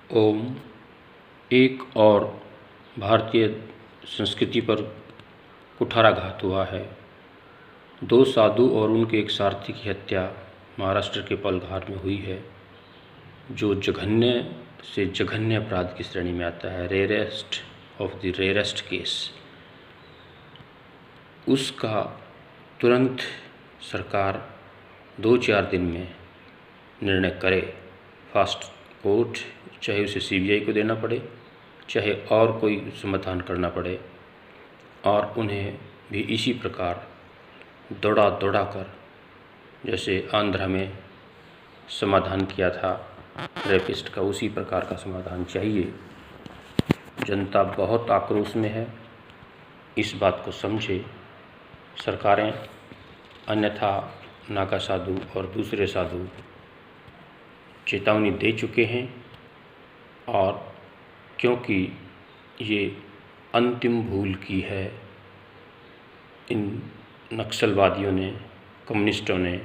ओम। एक और भारतीय संस्कृति पर कुठाराघात हुआ है। दो साधु और उनके एक सारथी की हत्या महाराष्ट्र के पालघर में हुई है, जो जघन्य से जघन्य अपराध की श्रेणी में आता है। Rarest of the rarest case. उसका तुरंत सरकार 2-4 दिन में निर्णय करे। फास्ट कोर्ट, चाहे उसे सीबीआई को देना पड़े, चाहे और कोई समाधान करना पड़े, और उन्हें भी इसी प्रकार दौड़ा दौड़ा कर, जैसे आंध्र में समाधान किया था रेपिस्ट का, उसी प्रकार का समाधान चाहिए। जनता बहुत आक्रोश में है, इस बात को समझे सरकारें, अन्यथा नागा साधु और दूसरे साधु चेतावनी दे चुके हैं। और क्योंकि ये अंतिम भूल की है इन नक्सलवादियों ने, कम्युनिस्टों ने,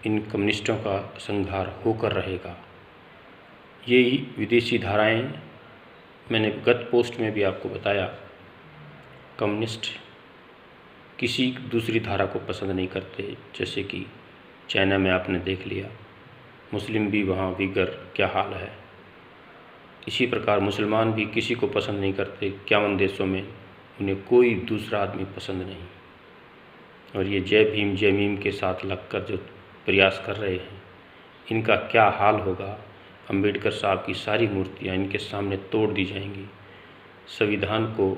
इन कम्युनिस्टों का संहार होकर रहेगा। यही विदेशी धाराएं, मैंने गत पोस्ट में भी आपको बताया, कम्युनिस्ट किसी दूसरी धारा को पसंद नहीं करते। जैसे कि चाइना में आपने देख लिया, मुस्लिम भी वहाँ विगर क्या हाल है। इसी प्रकार मुसलमान भी किसी को पसंद नहीं करते। 51 देशों में उन्हें कोई दूसरा आदमी पसंद नहीं। और ये जय भीम जय मीम के साथ लगकर जो प्रयास कर रहे हैं, इनका क्या हाल होगा। अंबेडकर साहब की सारी मूर्तियाँ इनके सामने तोड़ दी जाएंगी। संविधान को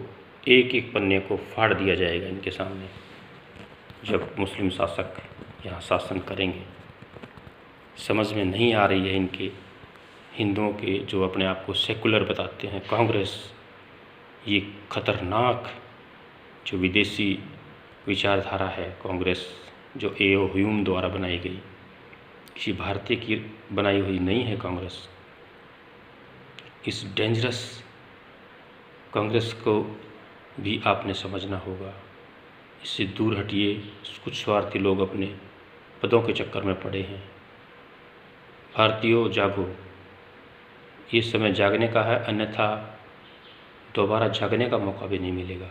एक एक पन्ने को फाड़ दिया जाएगा इनके सामने, जब मुस्लिम शासक यहाँ शासन करेंगे। समझ में नहीं आ रही है इनके हिंदुओं के, जो अपने आप को सेकुलर बताते हैं, कांग्रेस, ये खतरनाक जो विदेशी विचारधारा है कांग्रेस, जो ए.ओ. ह्यूम द्वारा बनाई गई, किसी भारतीय की बनाई हुई नहीं है कांग्रेस। इस डेंजरस कांग्रेस को भी आपने समझना होगा। इससे दूर हटिए। कुछ स्वार्थी लोग अपने पदों के चक्कर में पड़े हैं। भारतीयों जागो, ये समय जागने का है, अन्यथा दोबारा जागने का मौका भी नहीं मिलेगा।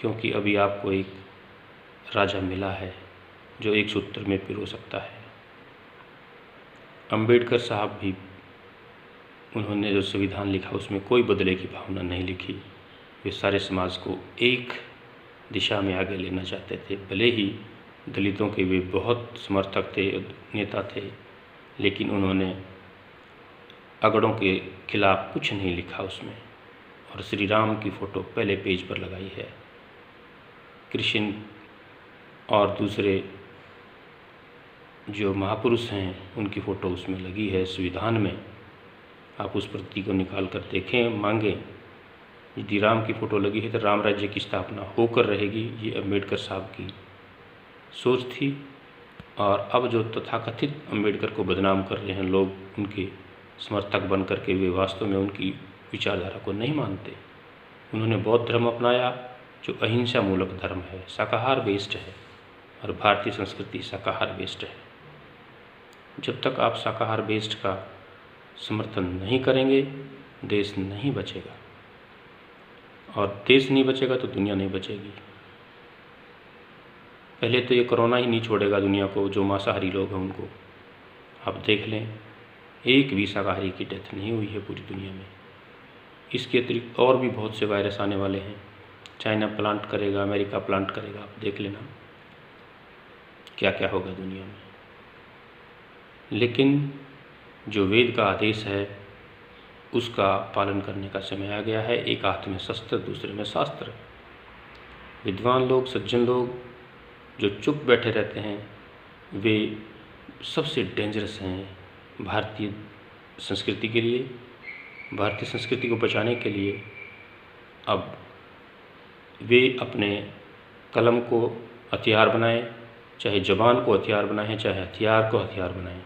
क्योंकि अभी आपको एक राजा मिला है जो एक सूत्र में पिरो सकता है। अंबेडकर साहब भी, उन्होंने जो संविधान लिखा उसमें कोई बदले की भावना नहीं लिखी। वे सारे समाज को एक दिशा में आगे लेना चाहते थे। भले ही दलितों के वे बहुत समर्थक थे, नेता थे, लेकिन उन्होंने अगड़ों के खिलाफ कुछ नहीं लिखा उसमें। और श्री राम की फ़ोटो पहले पेज पर लगाई है। कृष्ण और दूसरे जो महापुरुष हैं उनकी फ़ोटो उसमें लगी है संविधान में। आप उस प्रति को निकाल कर देखें, मांगें। यदि राम की फ़ोटो लगी है तो राम राज्य की स्थापना होकर रहेगी। ये अम्बेडकर साहब की सोच थी। और अब जो तथाकथित अम्बेडकर को बदनाम कर रहे हैं लोग, उनके समर्थक बन करके, वे वास्तव में उनकी विचारधारा को नहीं मानते। उन्होंने बौद्ध धर्म अपनाया, जो अहिंसा मूलक धर्म है, शाकाहार बेस्ड है, और भारतीय संस्कृति शाकाहार बेस्ड है। जब तक आप शाकाहार बेस्ड का समर्थन नहीं करेंगे, देश नहीं बचेगा। और देश नहीं बचेगा तो दुनिया नहीं बचेगी। पहले तो ये कोरोना ही नहीं छोड़ेगा दुनिया को। जो मांसाहारी लोग हैं उनको आप देख लें, एक भी शाकाहारी की डेथ नहीं हुई है पूरी दुनिया में। इसके अतिरिक्त और भी बहुत से वायरस आने वाले हैं। चाइना प्लांट करेगा, अमेरिका प्लांट करेगा, आप देख लेना क्या क्या होगा दुनिया में। लेकिन जो वेद का आदेश है उसका पालन करने का समय आ गया है। एक हाथ में शस्त्र, दूसरे में शास्त्र। विद्वान लोग, सज्जन लोग जो चुप बैठे रहते हैं, वे सबसे डेंजरस हैं भारतीय संस्कृति के लिए। भारतीय संस्कृति को बचाने के लिए अब वे अपने कलम को हथियार बनाएं, चाहे ज़बान को हथियार बनाएं, चाहे हथियार को हथियार बनाएं,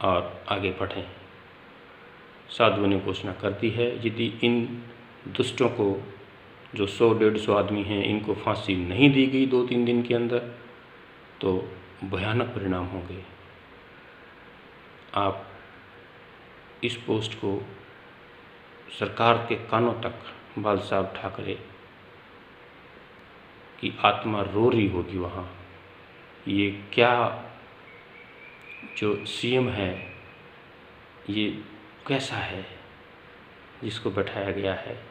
और आगे बढ़ें। साधुओं ने घोषणा कर दी है, यदि इन दुष्टों को, जो 100-150 आदमी हैं, इनको फांसी नहीं दी गई 2-3 दिन के अंदर, तो भयानक परिणाम होंगे। आप इस पोस्ट को सरकार के कानों तक बाल साहब ठाकरे की आत्मा रो रही होगी वहाँ। ये क्या जो सीएम है ये कैसा है जिसको बैठाया गया है,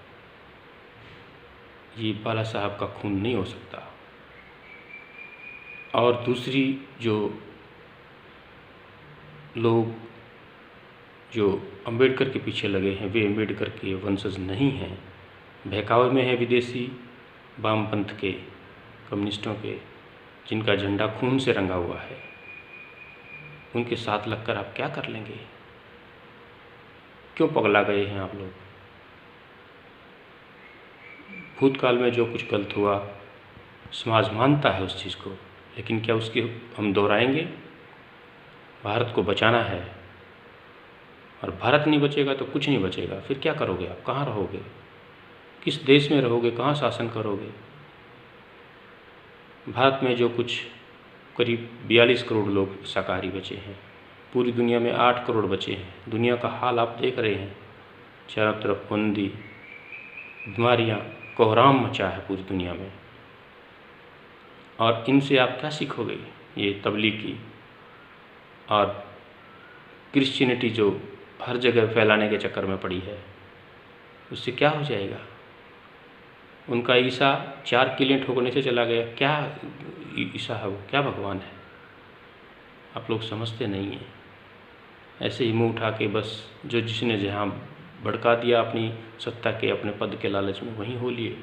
ये बाला साहब का खून नहीं हो सकता। और दूसरी जो लोग जो अंबेडकर के पीछे लगे हैं वे अंबेडकर के वंशज नहीं हैं, बहकावे में है विदेशी वामपंथ के कम्युनिस्टों के, जिनका झंडा खून से रंगा हुआ है। उनके साथ लगकर आप क्या कर लेंगे? क्यों पगला गए हैं आप लोग? भूतकाल में जो कुछ गलत हुआ समाज मानता है उस चीज़ को, लेकिन क्या उसकी हम दोहराएंगे? भारत को बचाना है और भारत नहीं बचेगा तो कुछ नहीं बचेगा। फिर क्या करोगे आप? कहाँ रहोगे? किस देश में रहोगे? कहाँ शासन करोगे? भारत में जो कुछ करीब 42 करोड़ लोग शाकाहारी बचे हैं, पूरी दुनिया में 8 करोड़ बचे हैं। दुनिया का हाल आप देख रहे हैं, चारों तरफ मंदी, बीमारियाँ, कोहराम मचा है पूरी दुनिया में। और इनसे आप क्या सीखोगे? ये तबलीगी और क्रिश्चियनिटी जो हर जगह फैलाने के चक्कर में पड़ी है, उससे क्या हो जाएगा? उनका ईसा 4 किले ठोकने से चला गया, क्या ईसा है वो? क्या भगवान है? आप लोग समझते नहीं हैं। ऐसे ही मुंह उठा के बस जो जिसने जहाँ भड़का दिया अपनी सत्ता के, अपने पद के लालच में, वहीं हो लिए।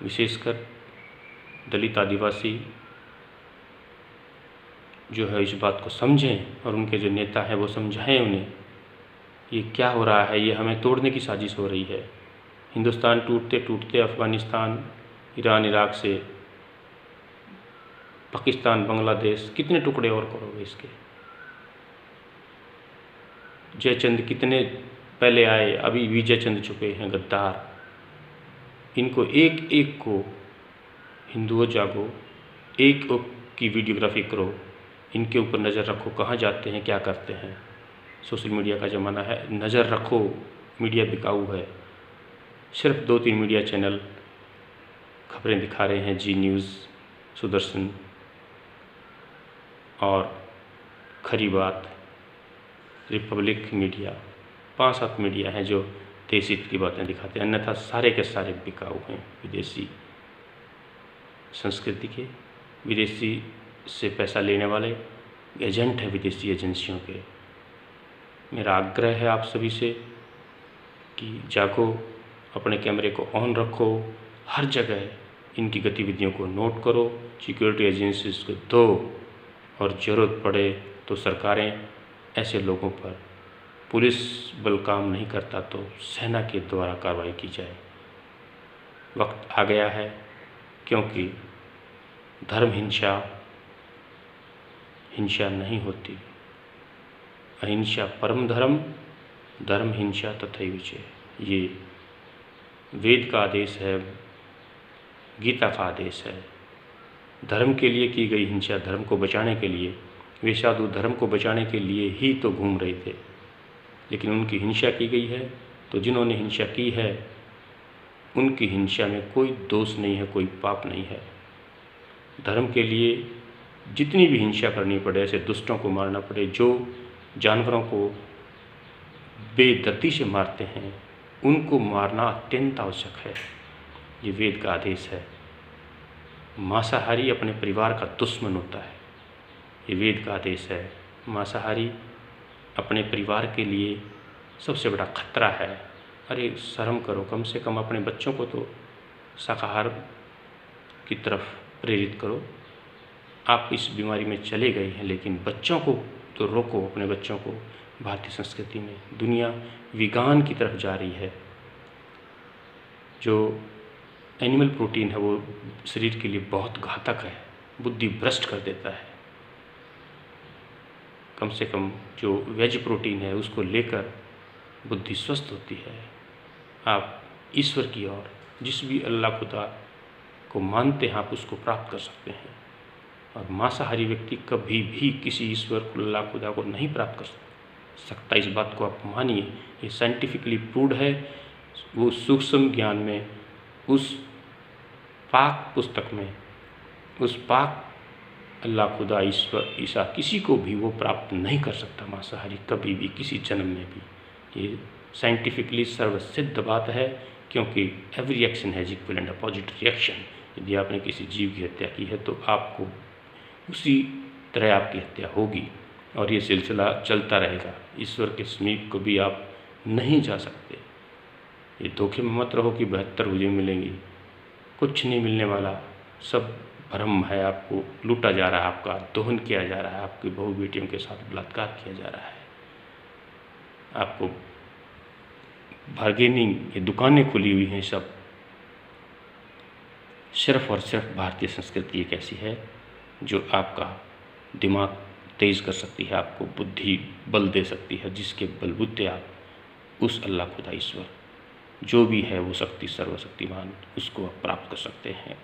विशेषकर दलित आदिवासी जो है इस बात को समझें और उनके जो नेता हैं वो समझाएं उन्हें ये क्या हो रहा है, ये हमें तोड़ने की साजिश हो रही है। हिंदुस्तान टूटते टूटते अफ़गानिस्तान, ईरान, इराक से पाकिस्तान, बांग्लादेश, कितने टुकड़े और करोगे इसके? जयचंद कितने पहले आए, अभी भी जयचंद चुके हैं, गद्दार। इनको एक एक को हिंदुओं जागो, एक की वीडियोग्राफी करो, इनके ऊपर नज़र रखो, कहाँ जाते हैं, क्या करते हैं। सोशल मीडिया का ज़माना है, नज़र रखो। मीडिया बिकाऊ है, सिर्फ 2-3 मीडिया चैनल खबरें दिखा रहे हैं, जी न्यूज़, सुदर्शन और खरी बात, रिपब्लिक मीडिया, 5-7 मीडिया हैं जो देश हित की बातें दिखाते हैं, अन्यथा सारे के सारे बिकाऊ हैं, विदेशी संस्कृति के, विदेशी से पैसा लेने वाले एजेंट हैं, विदेशी एजेंसियों के। मेरा आग्रह है आप सभी से कि जागो, अपने कैमरे को ऑन रखो, हर जगह इनकी गतिविधियों को नोट करो, सिक्योरिटी एजेंसीज को दो, और ज़रूरत पड़े तो सरकारें ऐसे लोगों पर, पुलिस बल काम नहीं करता तो सेना के द्वारा कार्रवाई की जाए। वक्त आ गया है, क्योंकि धर्म हिंसा नहीं होती। अहिंसा परम धर्म, धर्म हिंसा तथैव च। ये वेद का आदेश है, गीता का आदेश है। धर्म के लिए की गई हिंसा, धर्म को बचाने के लिए, वे साधु धर्म को बचाने के लिए ही तो घूम रहे थे, लेकिन उनकी हिंसा की गई है। तो जिन्होंने हिंसा की है उनकी हिंसा में कोई दोष नहीं है, कोई पाप नहीं है। धर्म के लिए जितनी भी हिंसा करनी पड़े, ऐसे दुष्टों को मारना पड़े, जो जानवरों को बेदर्दी से मारते हैं, उनको मारना अत्यंत आवश्यक है। ये वेद का आदेश है। मांसाहारी अपने परिवार का दुश्मन होता है, ये वेद का आदेश है। मांसाहारी अपने परिवार के लिए सबसे बड़ा खतरा है। अरे शर्म करो, कम से कम अपने बच्चों को तो शाकाहार की तरफ प्रेरित करो। आप इस बीमारी में चले गए हैं, लेकिन बच्चों को तो रोको, अपने बच्चों को। भारतीय संस्कृति में दुनिया विज्ञान की तरफ जा रही है। जो एनिमल प्रोटीन है वो शरीर के लिए बहुत घातक है, बुद्धि भ्रष्ट कर देता है। कम से कम जो वेज प्रोटीन है उसको लेकर बुद्धि स्वस्थ होती है। आप ईश्वर की ओर, जिस भी अल्लाह खुदा को मानते हैं, आप उसको प्राप्त कर सकते हैं। और मांसाहारी व्यक्ति कभी भी किसी ईश्वर को, अल्लाह खुदा को नहीं प्राप्त कर सकता। सकता, इस बात को आप मानिए, ये साइंटिफिकली प्रूव्ड है। वो सूक्ष्म ज्ञान में, उस पाक पुस्तक में, उस पाक अल्लाह, खुदा, ईश्वर, ईसा, किसी को भी वो प्राप्त नहीं कर सकता मांसाहारी, कभी भी, किसी जन्म में भी। ये साइंटिफिकली सर्वसिद्ध बात है, क्योंकि every action has equal and opposite reaction. यदि आपने किसी जीव की हत्या की है तो आपको उसी तरह आपकी हत्या होगी, और ये सिलसिला चलता रहेगा। ईश्वर के समीप को भी आप नहीं जा सकते। ये धोखे में मत रहो कि 72 भुजें मिलेंगी, कुछ नहीं मिलने वाला, सब भ्रम है। आपको लूटा जा रहा है, आपका दोहन किया जा रहा है, आपकी बहू बेटियों के साथ बलात्कार किया जा रहा है, आपको बार्गेनिंग, ये दुकानें खुली हुई हैं, सब सिर्फ और सिर्फ भारतीय संस्कृति एक ऐसी है जो आपका दिमाग तेज कर सकती है, आपको बुद्धि बल दे सकती है, जिसके बलबूते आप उस अल्लाह, खुदा, ईश्वर जो भी है वो शक्ति, सर्वशक्तिमान, उसको आप प्राप्त कर सकते हैं।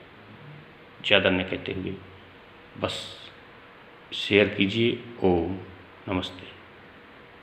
ज़्यादा न कहते हुए बस शेयर कीजिए। ओम नमस्ते।